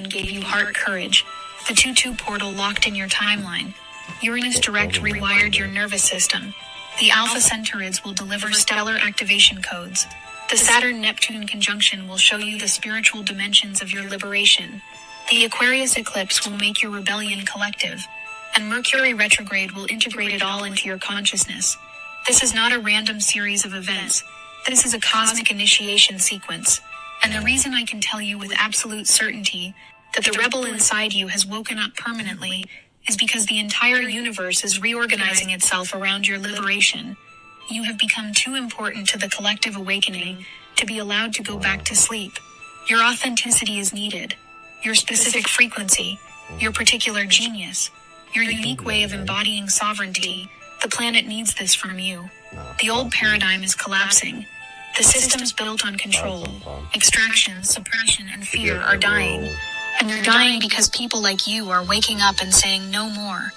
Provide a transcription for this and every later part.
gave you heart courage. The 2-2 portal locked in your timeline. Uranus direct rewired your nervous system. The Alpha Centaurids will deliver stellar activation codes. The Saturn-Neptune conjunction will show you the spiritual dimensions of your liberation. The Aquarius eclipse will make your rebellion collective. And Mercury retrograde will integrate it all into your consciousness. This is not a random series of events. This is a cosmic initiation sequence. And the reason I can tell you with absolute certainty that the rebel inside you has woken up permanently is because the entire universe is reorganizing itself around your liberation. You have become too important to the collective awakening to be allowed to go back to sleep. Your authenticity is needed. Your specific frequency, your particular genius, your unique way of embodying sovereignty. The planet needs this from you. The old paradigm is collapsing. The systems built on control, extraction, suppression, and fear are dying. And they're dying because people like you are waking up and saying no more.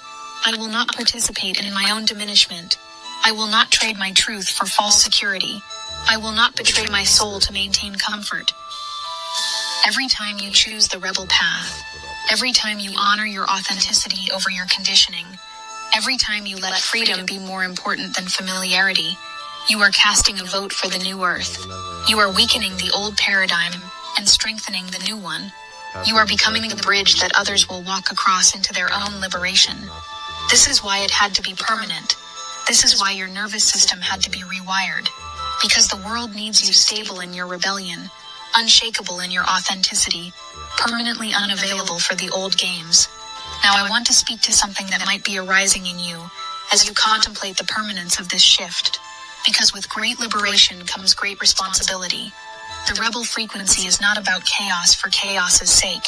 I will not participate in my own diminishment. I will not trade my truth for false security. I will not betray my soul to maintain comfort. Every time you choose the rebel path, every time you honor your authenticity over your conditioning, every time you let freedom be more important than familiarity, you are casting a vote for the new earth. You are weakening the old paradigm and strengthening the new one. You are becoming the bridge that others will walk across into their own liberation. This is why it had to be permanent. This is why your nervous system had to be rewired. Because the world needs you stable in your rebellion, unshakable in your authenticity, permanently unavailable for the old games. Now I want to speak to something that might be arising in you as you contemplate the permanence of this shift. Because with great liberation comes great responsibility. The rebel frequency is not about chaos for chaos's sake.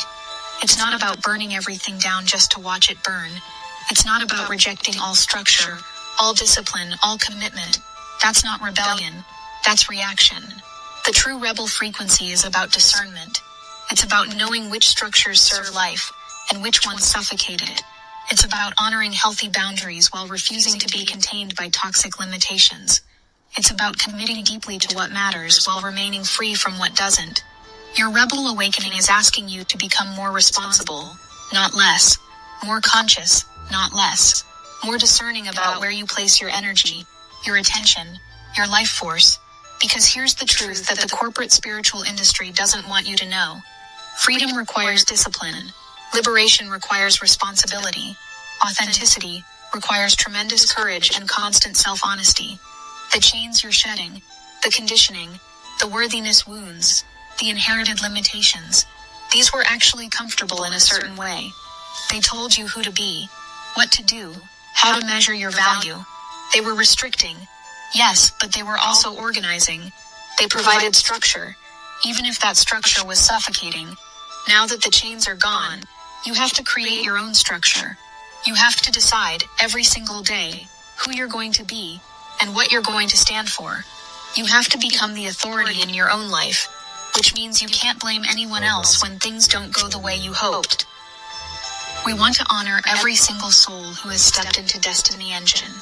It's not about burning everything down just to watch it burn. It's not about rejecting all structure, all discipline, all commitment. That's not rebellion. That's reaction. The true rebel frequency is about discernment. It's about knowing which structures serve life and which ones suffocate it. It's about honoring healthy boundaries while refusing to be contained by toxic limitations. It's about committing deeply to what matters while remaining free from what doesn't. Your rebel awakening is asking you to become more responsible, not less. More conscious, not less. More discerning about where you place your energy, your attention, your life force. Because here's the truth that the corporate spiritual industry doesn't want you to know. Freedom requires discipline. Liberation requires responsibility. Authenticity requires tremendous courage and constant self-honesty. The chains you're shedding, the conditioning, the worthiness wounds, the inherited limitations, these were actually comfortable in a certain way. They told you who to be, what to do, how to measure your value. They were restricting, yes, but they were also organizing. They provided structure, even if that structure was suffocating. Now that the chains are gone, you have to create your own structure. You have to decide every single day who you're going to be and what you're going to stand for. You have to become the authority in your own life, which means you can't blame anyone else when things don't go the way you hoped. We want to honor every single soul who has stepped into Destiny Engine.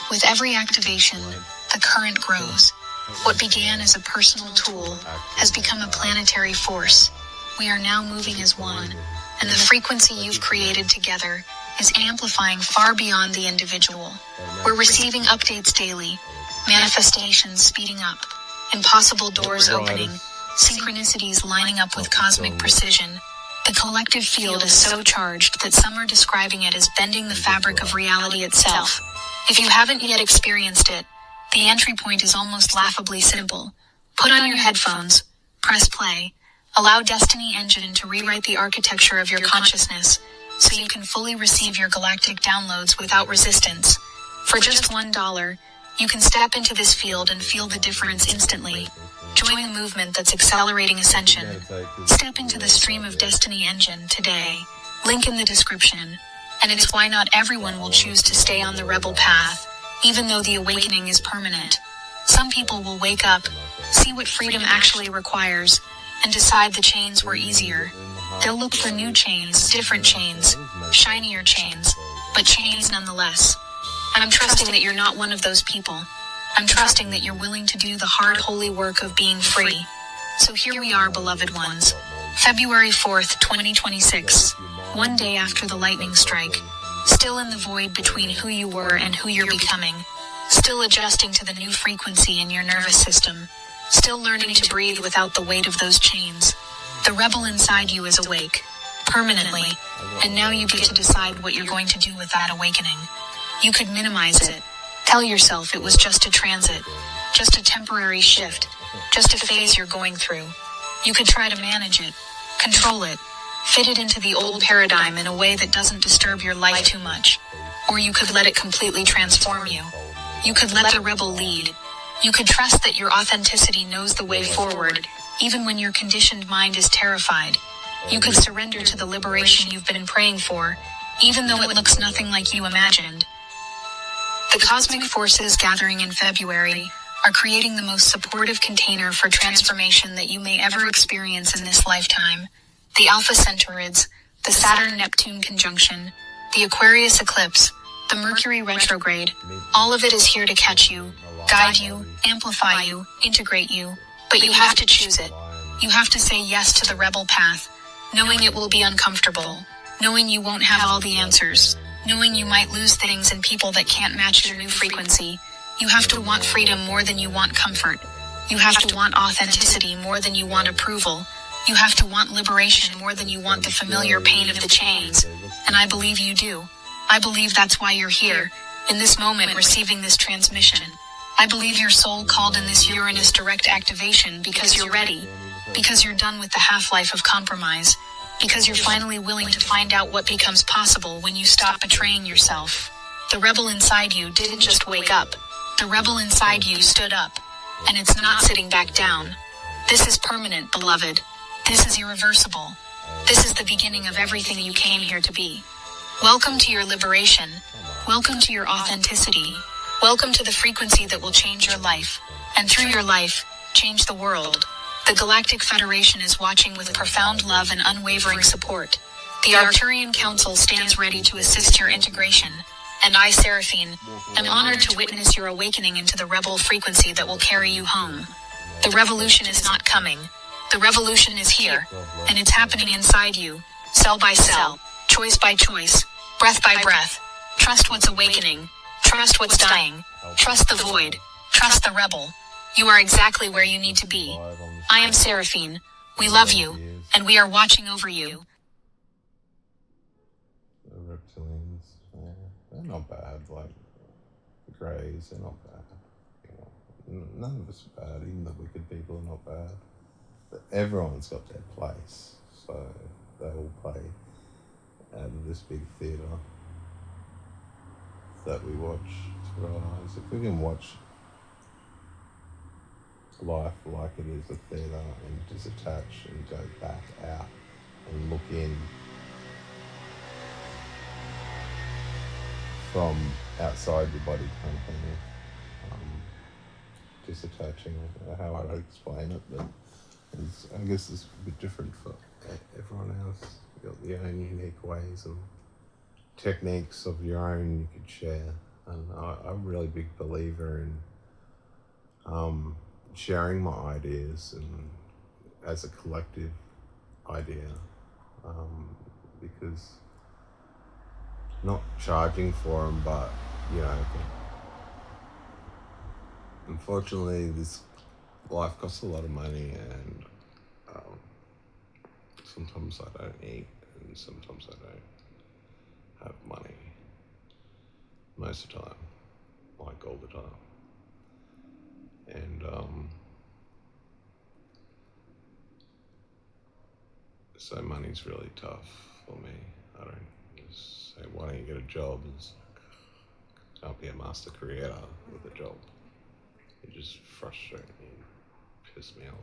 With every activation, the current grows. What began as a personal tool has become a planetary force. We are now moving as one, and the frequency you've created together is amplifying far beyond the individual. We're receiving updates daily, manifestations speeding up, impossible doors opening, synchronicities lining up with cosmic precision. The collective field is so charged that some are describing it as bending the fabric of reality itself. If you haven't yet experienced it, the entry point is almost laughably simple. Put on your headphones, press play, allow Destiny Engine to rewrite the architecture of your consciousness so you can fully receive your galactic downloads without resistance. For just $1, you can step into this field and feel the difference instantly. Join the movement that's accelerating ascension. Step into the stream of Destiny Engine today. Link in the description. And it's why not everyone will choose to stay on the rebel path, even though the awakening is permanent. Some people will wake up, see what freedom actually requires, and decide the chains were easier. They'll look for new chains, different chains, shinier chains, but chains nonetheless. And I'm trusting that you're not one of those people. I'm trusting that you're willing to do the hard, holy work of being free. So here we are, beloved ones. February 4th, 2026. One day after the lightning strike. Still in the void between who you were and who you're becoming. Still adjusting to the new frequency in your nervous system. Still learning to breathe without the weight of those chains. The rebel inside you is awake. Permanently. And now you get to decide what you're going to do with that awakening. You could minimize it. Tell yourself it was just a transit. Just a temporary shift. Just a phase you're going through. You could try to manage it. Control it. Fit it into the old paradigm in a way that doesn't disturb your life too much. Or you could let it completely transform you. You could let the rebel lead. You could trust that your authenticity knows the way forward, even when your conditioned mind is terrified. You could surrender to the liberation you've been praying for, even though it looks nothing like you imagined. The cosmic forces gathering in February are creating the most supportive container for transformation that you may ever experience in this lifetime. The Alpha Centaurids, the Saturn-Neptune conjunction, the Aquarius eclipse, the Mercury retrograde, all of it is here to catch you, guide you, amplify you, integrate you, but you have to choose it. You have to say yes to the rebel path, knowing it will be uncomfortable, knowing you won't have all the answers, knowing you might lose things and people that can't match your new frequency. You have to want freedom more than you want comfort. You have to want authenticity more than you want approval. You have to want liberation more than you want the familiar pain of the chains. And I believe you do. I believe that's why you're here, in this moment receiving this transmission. I believe your soul called in this Uranus direct activation because you're ready, because you're done with the half-life of compromise, because you're finally willing to find out what becomes possible when you stop betraying yourself. The rebel inside you didn't just wake up. The rebel inside you stood up, and it's not sitting back down. This is permanent, beloved. This is irreversible. This is the beginning of everything you came here to be. Welcome to your liberation. Welcome to your authenticity. Welcome to the frequency that will change your life, and through your life, change the world. The Galactic Federation is watching with profound love and unwavering support. The Arcturian Council stands ready to assist your integration. And I, Seraphine, am honored to witness your awakening into the rebel frequency that will carry you home. The revolution is not coming. The revolution is here, and it's happening inside you, cell by cell, choice by choice, breath by breath. Trust what's awakening. Trust what's dying. Trust the void. Trust the rebel. You are exactly where you need to be. I am Seraphine. We love you, and we are watching over you. The reptilians, they're not bad. Like the Greys, they're not bad. You know, none of us are bad. Even the wicked people are not bad. But everyone's got their place, so they all play out of this big theatre that we watch through our eyes. If we can watch life like it is a theatre and disattach and go back out and look in from outside your body kind of thing, disattaching, how I'd explain it, but I guess it's a bit different for everyone else. You've got your own unique ways and techniques of your own you could share. And I'm a really big believer in sharing my ideas and as a collective idea, because not charging for them, but you know, unfortunately this life costs a lot of money, and sometimes I don't eat and sometimes I don't have money most of the time, like all the time. And so money's really tough for me. I don't just say, why don't you get a job? It's like, can't be a master creator with a job. It just frustrates me, piss me off.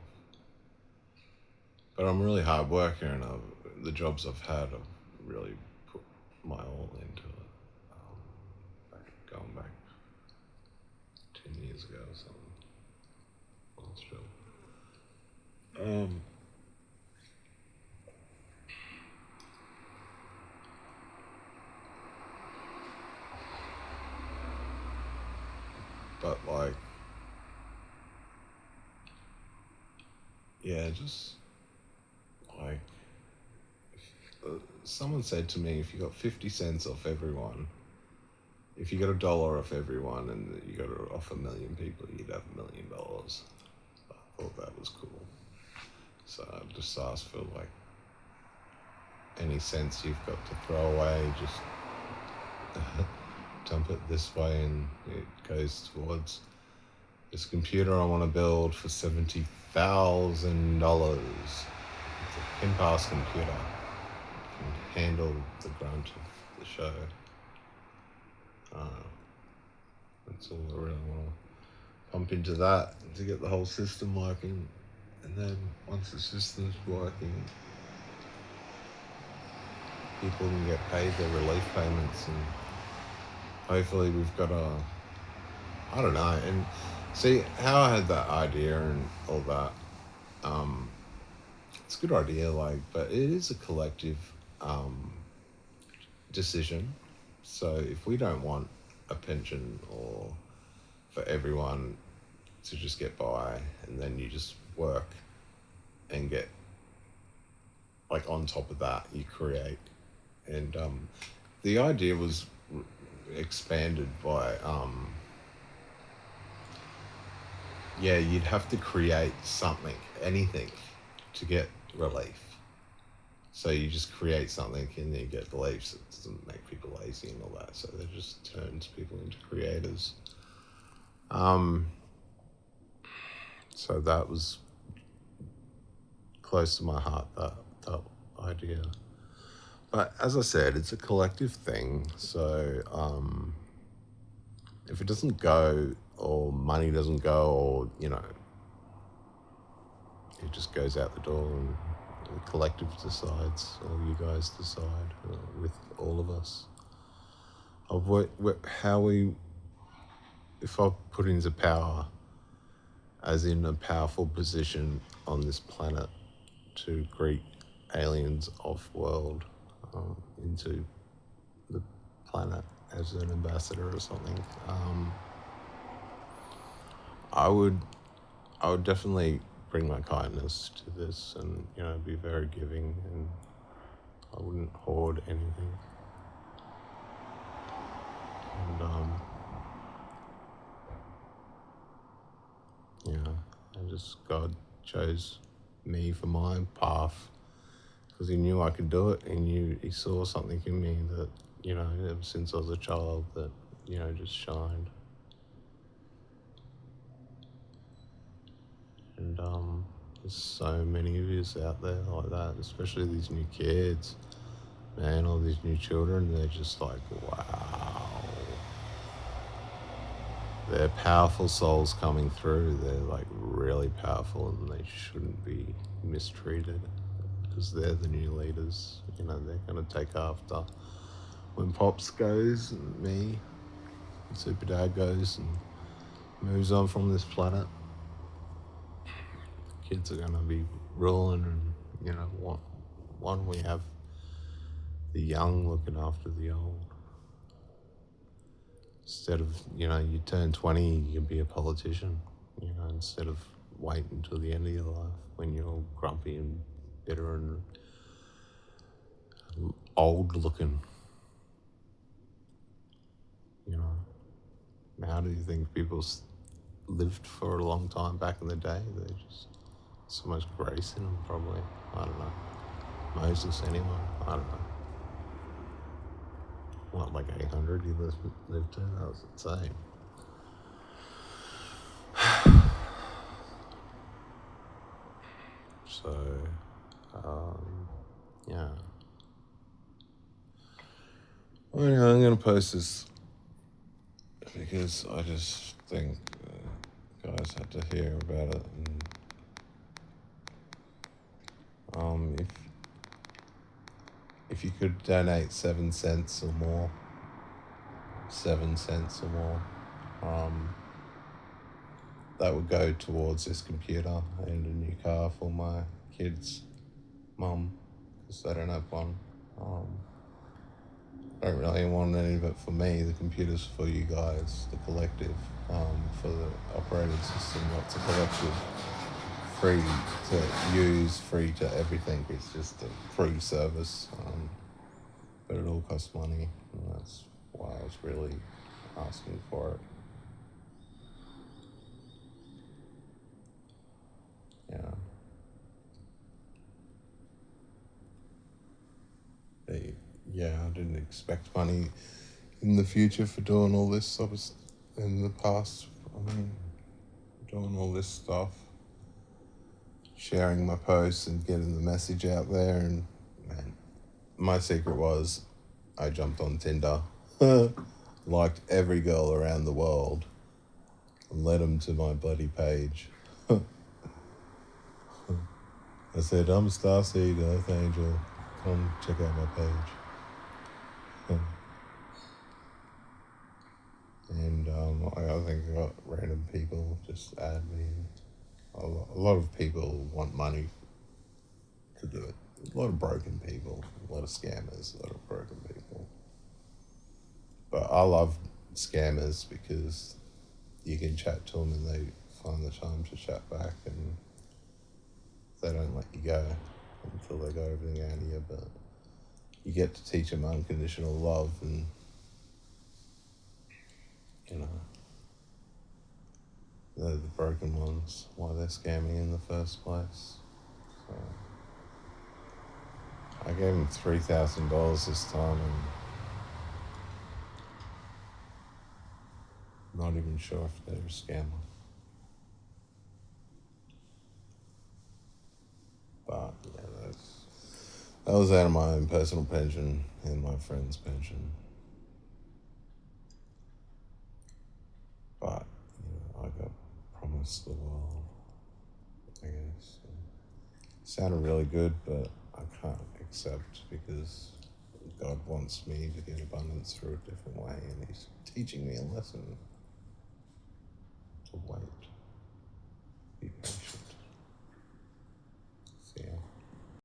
But I'm really hard worker, and the jobs I've had, I've really put my all into it. Going back 10 years ago or something. Last job. But like, yeah, just like someone said to me, if you got 50 cents off everyone, if you got $1 off everyone and you got it off 1 million people, you'd have $1 million. I thought that was cool. So I just asked for like any cents you've got to throw away, just dump it this way and it goes towards this computer I want to build for $70,000. It's a pin pass computer. It can handle the grunt of the show. That's all I really want to pump into that to get the whole system working. And then once the system's working, people can get paid their relief payments, and hopefully we've got I don't know. And see how I had that idea and all that. It's a good idea, like, but it is a collective decision. So if we don't want a pension or for everyone to just get by, and then you just work and get, like, on top of that you create. And the idea was expanded by you'd have to create something, anything, to get relief. So you just create something and then you get relief. So it doesn't make people lazy and all that. So that just turns people into creators. So that was close to my heart, that idea. But as I said, it's a collective thing. So if it doesn't go, or money doesn't go, or, you know, it just goes out the door and the collective decides, or you guys decide with all of us, of if I put into power, as in a powerful position on this planet to greet aliens off-world into the planet as an ambassador or something, I would definitely bring my kindness to this and, you know, be very giving, and I wouldn't hoard anything. And God chose me for my path because he knew I could do it. He saw something in me that, you know, ever since I was a child, that, you know, just shined. And there's so many of you out there like that, especially these new kids, man, all these new children. They're just like, wow, they're powerful souls coming through. They're like really powerful, and they shouldn't be mistreated because they're the new leaders. You know, they're going to take after when Pops goes, and me and Super Dad goes and moves on from this planet. Kids are going to be ruling, and, you know, one we have the young looking after the old. Instead of, you know, you turn 20, you can be a politician, you know, instead of waiting until the end of your life when you're all grumpy and bitter and old looking. You know, how do you think people lived for a long time back in the day? They just so much grace in them, probably. I don't know. Moses, anyway. I don't know. What, like 800 he lived to? That was insane. So, yeah. Well, anyway, I'm going to post this because I just think guys had to hear about it. And if you could donate 7 cents or more, 7 cents or more, that would go towards this computer and a new car for my kids' mum, because they don't have one. I don't really want any of it for me. The computer's for you guys, the collective, for the operating system. That's a collective, free to use, free to everything. It's just a free service. but it all costs money, and that's why I was really asking for it. Yeah. But, yeah, I didn't expect money in the future for doing all this sort of in the past. I mean, doing all this stuff, sharing my posts and getting the message out there. And man, my secret was I jumped on Tinder, liked every girl around the world, and led them to my bloody page. I said, I'm Starseed, Earth Angel. Come check out my page. And I think I got random people just add me. A lot of people want money to do it. A lot of broken people, a lot of scammers, a lot of broken people. But I love scammers because you can chat to them and they find the time to chat back, and they don't let you go until they got everything out of you. But you get to teach them unconditional love, and you know, they're the broken ones, why they're scamming in the first place. So I gave him $3,000 this time, and not even sure if they're a scammer. But yeah, that was out of my own personal pension and my friend's pension. But I got promised the world, I guess. It sounded really good, but I can't accept because God wants me to get abundance through a different way, and He's teaching me a lesson.